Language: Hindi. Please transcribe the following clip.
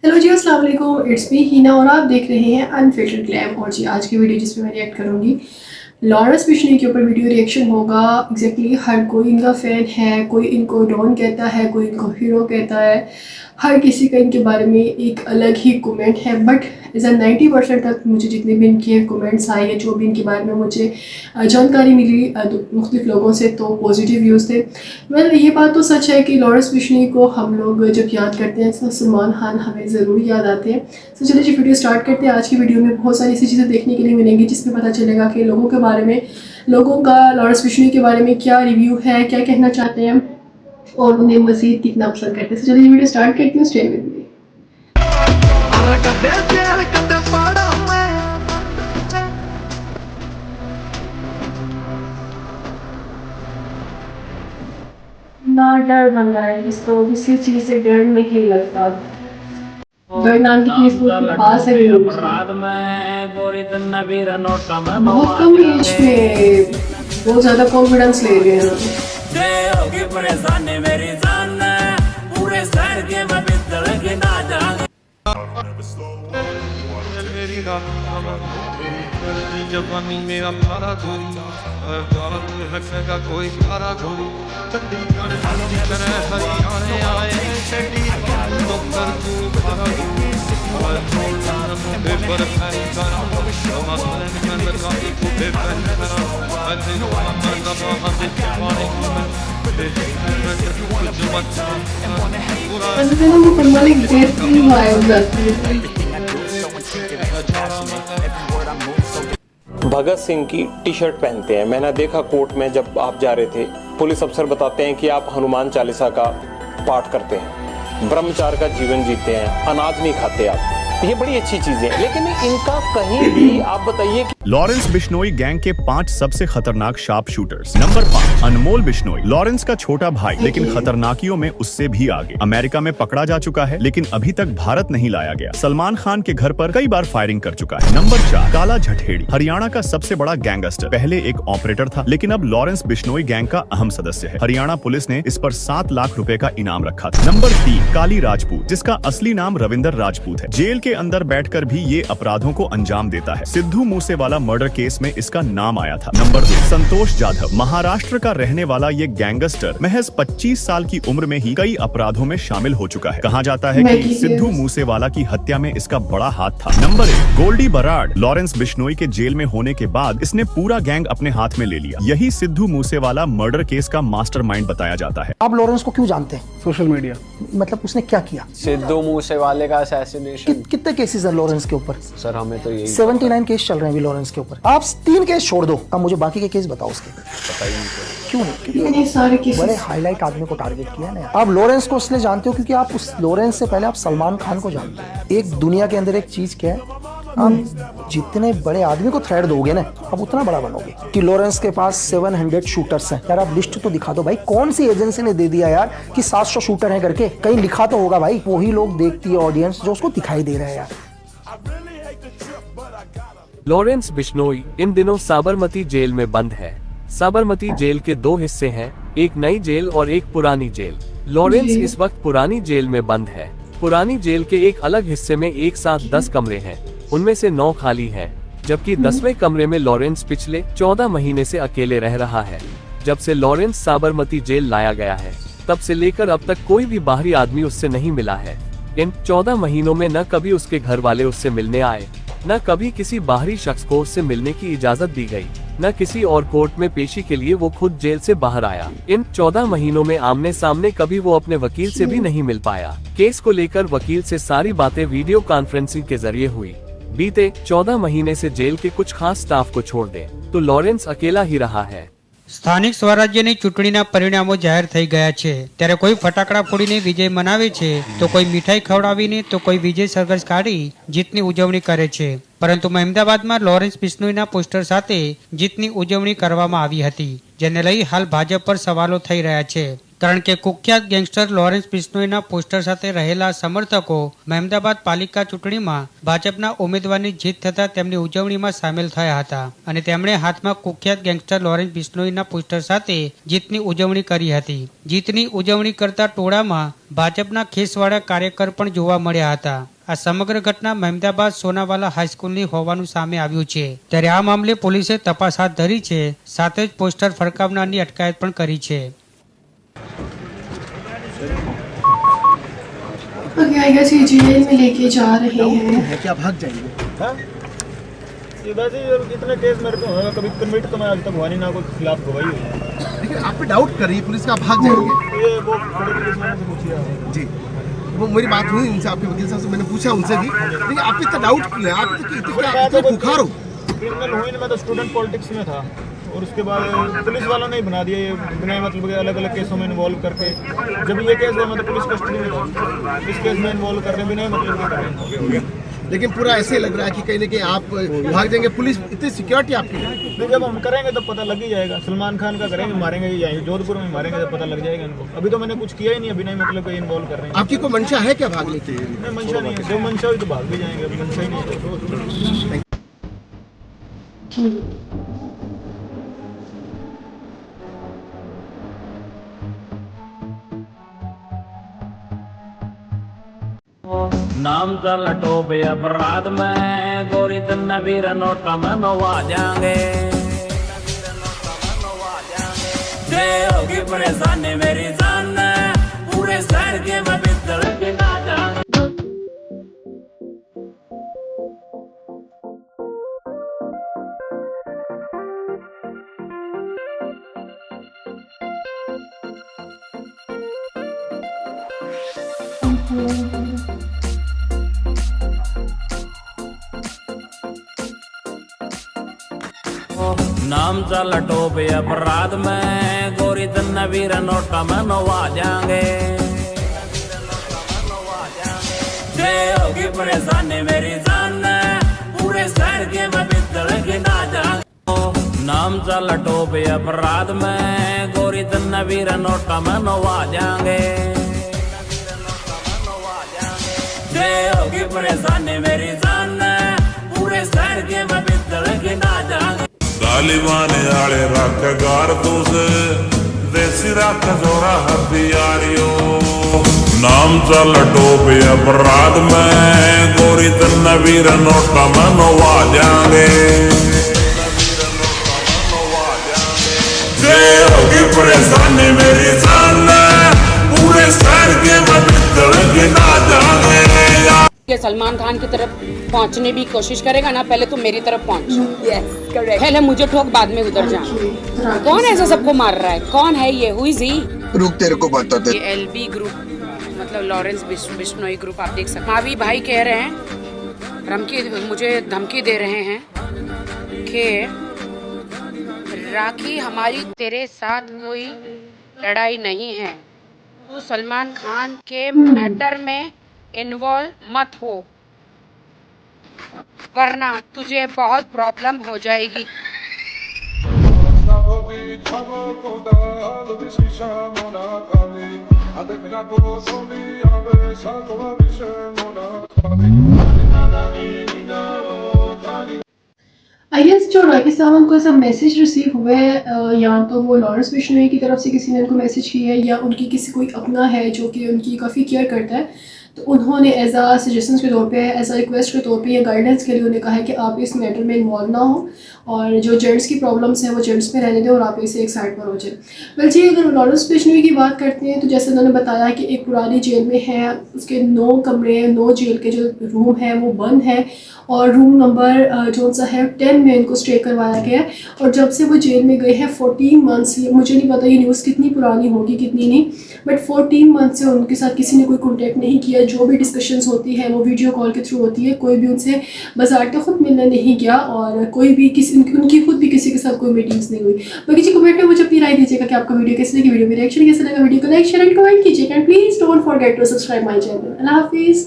हेलो जी, अस्सलाम वालेकुम। इट्स मी हीना और आप देख रहे हैं अनफिल्टर्ड ग्लैम। और जी आज की वीडियो जिसमें मैं रिएक्ट करूंगी लॉरेंस बिश्नोई के ऊपर वीडियो रिएक्शन होगा। एग्जैक्टली हर कोई इनका फ़ैन है, कोई इनको डॉन कहता है, कोई इनको हीरो कहता है। हर किसी का इनके बारे में एक अलग ही कमेंट है, बट इज़ 90% तक मुझे जितने भी इनके कमेंट्स आए या जो भी इनके बारे में मुझे जानकारी मिली मुख्तलिफ लोगों से, तो पॉजिटिव व्यूज़ थे। वेल ये बात तो सच है कि लॉरेंस बिश्नोई को हम लोग जब याद करते हैं तो सलमान खान हमें ज़रूर याद आते हैं। तो चलिए जी वीडियो स्टार्ट करते हैं। आज की वीडियो में बहुत सारी ऐसी चीज़ें देखने के लिए मिलेंगी जिसमें पता चलेगा कि लोगों के बारे में, लोगों का लॉरेंस बिश्नोई के बारे में क्या रिव्यू है, क्या कहना चाहते हैं और उन्हें मज़ीद कितना पसंद करते हैं। तो चलिए वीडियो स्टार्ट करती हूँ। Stay with me. ना डर बन रहा है इसको किसी चीज़ से डर नहीं लगता। डर नाम की चीज़ तो पास है बहुत कम एज में बहुत ज़्यादा कॉन्फिडेंस ले रहे हैं। जवानी मेरा पारा गोरी का कोई पारा गोरी हरियाणे आए डॉक्टर को पारा गोरी पेपर भगत सिंह की टी शर्ट पहनते हैं। मैंने देखा कोर्ट में जब आप जा रहे थे, पुलिस अफसर बताते हैं कि आप हनुमान चालीसा का पाठ करते हैं, ब्रह्मचार्य का जीवन जीते हैं, अनाज नहीं खाते आप। ये बड़ी अच्छी चीजें हैं, लेकिन इनका कहीं भी आप बताइए। लॉरेंस बिश्नोई गैंग के 5 सबसे खतरनाक शार्प शूटर्स। नंबर 5 अनमोल बिश्नोई, लॉरेंस का छोटा भाई लेकिन खतरनाकियों में उससे भी आगे। अमेरिका में पकड़ा जा चुका है लेकिन अभी तक भारत नहीं लाया गया। सलमान खान के घर पर कई बार फायरिंग कर चुका है। नंबर 4 काला झठेड़ी, हरियाणा का सबसे बड़ा गैंगस्टर। पहले एक ऑपरेटर था लेकिन अब लॉरेंस बिश्नोई गैंग का अहम सदस्य है। हरियाणा पुलिस ने इस पर 7 लाख रुपए का इनाम रखा था। नंबर 3 काली राजपूत, जिसका असली नाम रविंदर राजपूत है। जेल के अंदर बैठकर भी ये अपराधों को अंजाम देता है। सिद्धू मूसेवाला मर्डर केस में इसका नाम आया था। नंबर 2 संतोष जाधव, महाराष्ट्र का रहने वाला ये गैंगस्टर महज 25 साल की उम्र में ही कई अपराधों में शामिल हो चुका है। कहा जाता है कि सिद्धू मूसेवाला की हत्या में इसका बड़ा हाथ था। नंबर 1 गोल्डी बराड, लॉरेंस बिश्नोई के जेल में होने के बाद इसने पूरा गैंग अपने हाथ में ले लिया। यही सिद्धू मूसेवाला मर्डर केस का मास्टरमाइंड बताया जाता है। आप लॉरेंस को क्यों जानते हैं? Social media. मतलब उसने क्या किया? सिद्धू मूसेवाले का असैसिनेशन। कितने केसेस हैं लॉरेंस के ऊपर? सर हमें तो यही 79 केस चल रहे हैं अभी लॉरेंस के ऊपर। आप 3 केस छोड़ दो, अब मुझे बाकी के केस बताओ उसके। पता ही नहीं क्यों नहीं? ये सारे केसेस बड़े हाईलाइट आदमी को टारगेट किया ना। आप लॉरेंस को इसलिए जानते हो क्योंकि आप उस लॉरेंस से पहले आप सलमान खान को जानते हो। एक दुनिया के अंदर एक चीज क्या है, आप जितने बड़े आदमी को थ्रेड दोगे ना, आप उतना बड़ा बनोगे। कि लॉरेंस के पास 700 शूटर्स हैं। यार आप लिस्ट तो दिखा दो भाई, कौन सी एजेंसी ने दे दिया यार कि 700 शूटर हैं करके? कहीं लिखा तो होगा भाई। वही लोग देखती है ऑडियंस जो उसको दिखाई दे रहा है यार। लॉरेंस बिश्नोई इन दिनों साबरमती जेल में बंद है। साबरमती जेल के 2 हिस्से हैं, एक नई जेल और एक पुरानी जेल। लॉरेंस इस वक्त पुरानी जेल में बंद है। पुरानी जेल के एक अलग हिस्से में एक साथ 10 कमरे हैं, उनमें से 9 खाली हैं, जबकि 10वें कमरे में लॉरेंस पिछले 14 महीने से अकेले रह रहा है। जब से लॉरेंस साबरमती जेल लाया गया है, तब से लेकर अब तक कोई भी बाहरी आदमी उससे नहीं मिला है। इन 14 महीनों में न कभी उसके घर वाले उससे मिलने आए, न कभी किसी बाहरी शख्स को उससे मिलने की इजाजत दी गई, न किसी और कोर्ट में पेशी के लिए वो खुद जेल से बाहर आया। इन 14 महीनों में आमने सामने कभी वो अपने वकील से भी नहीं मिल पाया। केस को लेकर वकील से सारी बातें वीडियो कॉन्फ्रेंसिंग के जरिए हुई। बीते 14 महीने से जेल के कुछ खास स्टाफ को छोड़ दें तो लॉरेंस अकेला ही रहा है। સ્થાનિક સ્વરાજ્યની ચૂંટણીના પરિણામો જાહેર થઈ ગયા છે, ત્યારે કોઈ ફટાકડા ફોડીને વિજય મનાવે છે, તો કોઈ મીઠાઈ ખવડાવીને, તો કોઈ વિજય સરઘસ કાઢી જીતની ઉજવણી કરે છે। પરંતુ અમદાવાદમાં લॉरेंस बिश्नोईના પોસ્ટર સાથે જીતની ઉજવણી કરવામાં આવી હતી, જેને લઈ હાલ ભાજપ પર સવાલો થઈ રહ્યા છે। કારણ કે કુખ્યાત ગેંગસ્ટર લોરેન્સ બિશ્નોઈના પોસ્ટર સાથે રહેલા સમર્થકો મહેમદાબાદ પાલિકા ચૂંટણીમાં ભાજપના ઉમેદવારની જીત થતાં તેમની ઉજવણીમાં સામેલ થયા હતા અને તેમણે હાથમાં કુખ્યાત ગેંગસ્ટર લોરેન્સ બિશ્નોઈના પોસ્ટર સાથે જીતની ઉજવણી કરી હતી. જીતની ઉજવણી કરતા ટોળામાં ભાજપના ખેસવાળા કાર્યકર પણ જોવા મળ્યા હતા. આ સમગ્ર ઘટના મહેમદાબાદ સોનાવાલા હાઈસ્કૂલની હોવાનું સામે આવ્યું છે. ત્યારે આ મામલે પોલીસે તપાસ હાથ ધરી છે. સાથે જ પોસ્ટર ફરકાવનારની અટકાયત પણ કરી છે. ओके आई गेस ये जेल में लेके जा रहे हैं. क्या भाग जाएंगे? सीधा से इतने केस मेरे पे हुए कभी कन्विक्ट तो मैं आज तक हुआ नहीं ना कोई खिलाफ गवाही हुई है. लेकिन आप पे डाउट कर रही है पुलिस का, आप भाग जाएंगे? ये वो बड़े पुलिस वालों से पूछिए आप. जी, वो मेरी बात हुई इनसे, आपके वकील साहब से मैंने पूछा उनसे भी. लेकिन आप पे इतना डाउट क्यों है? आप इतने बुखार हो. क्रिमिनल हुई नहीं, मैं तो स्टूडेंट पॉलिटिक्स में था और उसके बाद पुलिस वालों ने ही बना दिया ये बिना मतलब के अलग अलग केसों में इन्वॉल्व करके. जब ये केस हुआ मैं तो पुलिस कस्टडी में था, इस केस में इन्वॉल्व कर रहे बिना मतलब के कर रहे. लेकिन पूरा ऐसे लग रहा है कि कहीं ना कहीं आप भाग जाएंगे. पुलिस इतनी सिक्योरिटी आपकी है. नहीं, जब हम करेंगे तब पता लग ही जाएगा. सलमान खान का करेंगे, मारेंगे ही जाएंगे, जोधपुर में मारेंगे जब पता लग जाएगा इनको. अभी तो मैंने कुछ किया ही नहीं, अभी नहीं मतलब के इन्वॉल्व कर रहे हैं. आपकी कोई मंशा है क्या भागने की? नहीं, मंशा नहीं है. जब मंशा हुई तो भाग भी जाएंगे, अभी मंशा ही नहीं है. नाम चल टोपे अपराध में गोरी नवीर नोटा में नवा जाएंगे. होगी परेशानी मेरी जान पूरे शहर के मैं बिस्तर के ना जाऊंगा. नाम चल टोपे अपराध में गोरी नवीर नोटा में नवा जाएंगे. होगी परेशानी मेरी जान पूरे शहर के मैं बिस्तर के ना जाऊंगा. नाम चल टोपे अपराध में गोरी नवीर नोटा में नवा जाएंगे. होगी परेशानी मेरी जान पूरे शहर के मैं बिस्तर के ना जाऊंगा. तालिबान आले रख कारतूस देसी रख जोरा हथियारियो. नाम चल टोपे अपराध में गोरी नवीर नोटा में नवा जाएंगे. होगी परेशानी मेरी जान पूरे शहर के बिस्तर के ना जाएंगे. सलमान खान की तरफ पहुंचने भी कोशिश करेगा ना, पहले तो मेरी तरफ पहुंच. yes, पहले मुझे ठोक बाद में उधर जा. कौन ऐसा सबको मार रहा है? कौन है ये? हुई जी रुक तेरे को बताते. ये एलबी ग्रुप मतलब लॉरेंस बिश्नोई ग्रुप आप देख सकते हैं. मावी भाई कह रहे हैं मुझे धमकी दे रहे हैं कि राखी हमारी तेरे साथ कोई लड़ाई नहीं है, तू सलमान खान के मैटर में इन्वॉल्व मत हो वरना तुझे बहुत प्रॉब्लम हो जाएगी. आई गेस जो राखी सावंत को ऐसा मैसेज रिसीव हुआ है या तो वो लॉरेंस बिश्नोई की तरफ से किसी ने उनको मैसेज किया है या उनकी किसी कोई अपना है जो कि उनकी काफ़ी केयर करता है, तो उन्होंने एज आ सजेशंस के तौर पे एज आ रिक्वेस्ट के तौर पे या गाइडेंस के लिए उन्हें कहा है कि आप इस मैटर में इन्वॉल्व ना हो और जो जेंट्स की प्रॉब्लम्स हैं वो जेंट्स में रहने दें और आप इसे एक साइड पर हो जाए. वेल जी, अगर लॉरेंस बिश्नोई की बात करते हैं तो जैसे उन्होंने बताया कि एक पुरानी जेल में है, उसके 9 कमरे 9 जेल के जो रूम हैं वो बंद है और रूम नंबर जो सा है 10 में इनको स्टे करवाया गया है. और जब से वो जेल में गए हैं 14 मंथ्स, मुझे नहीं पता ये न्यूज़ कितनी पुरानी होगी कितनी नहीं, बट 14 मंथ से उनके साथ किसी ने कोई कॉन्टैक्ट नहीं किया. जो भी डिस्कशंस होती है वो वीडियो कॉल के थ्रू होती है, कोई भी उनसे बाज़ाब्ता खुद मिलने नहीं गया और कोई भी किसी उनकी खुद भी किसी के साथ कोई मीटिंग्स नहीं हुई. बाकी जी कमेंट में मुझे अपनी राय दीजिएगा कि आपका वीडियो कैसे लगी, वीडियो में रिएक्शन कैसे लगा, वीडियो को लाइक शेयर एंड कमेंट कीजिएगा and please don't forget to subscribe my channel. Allah हाफिज़.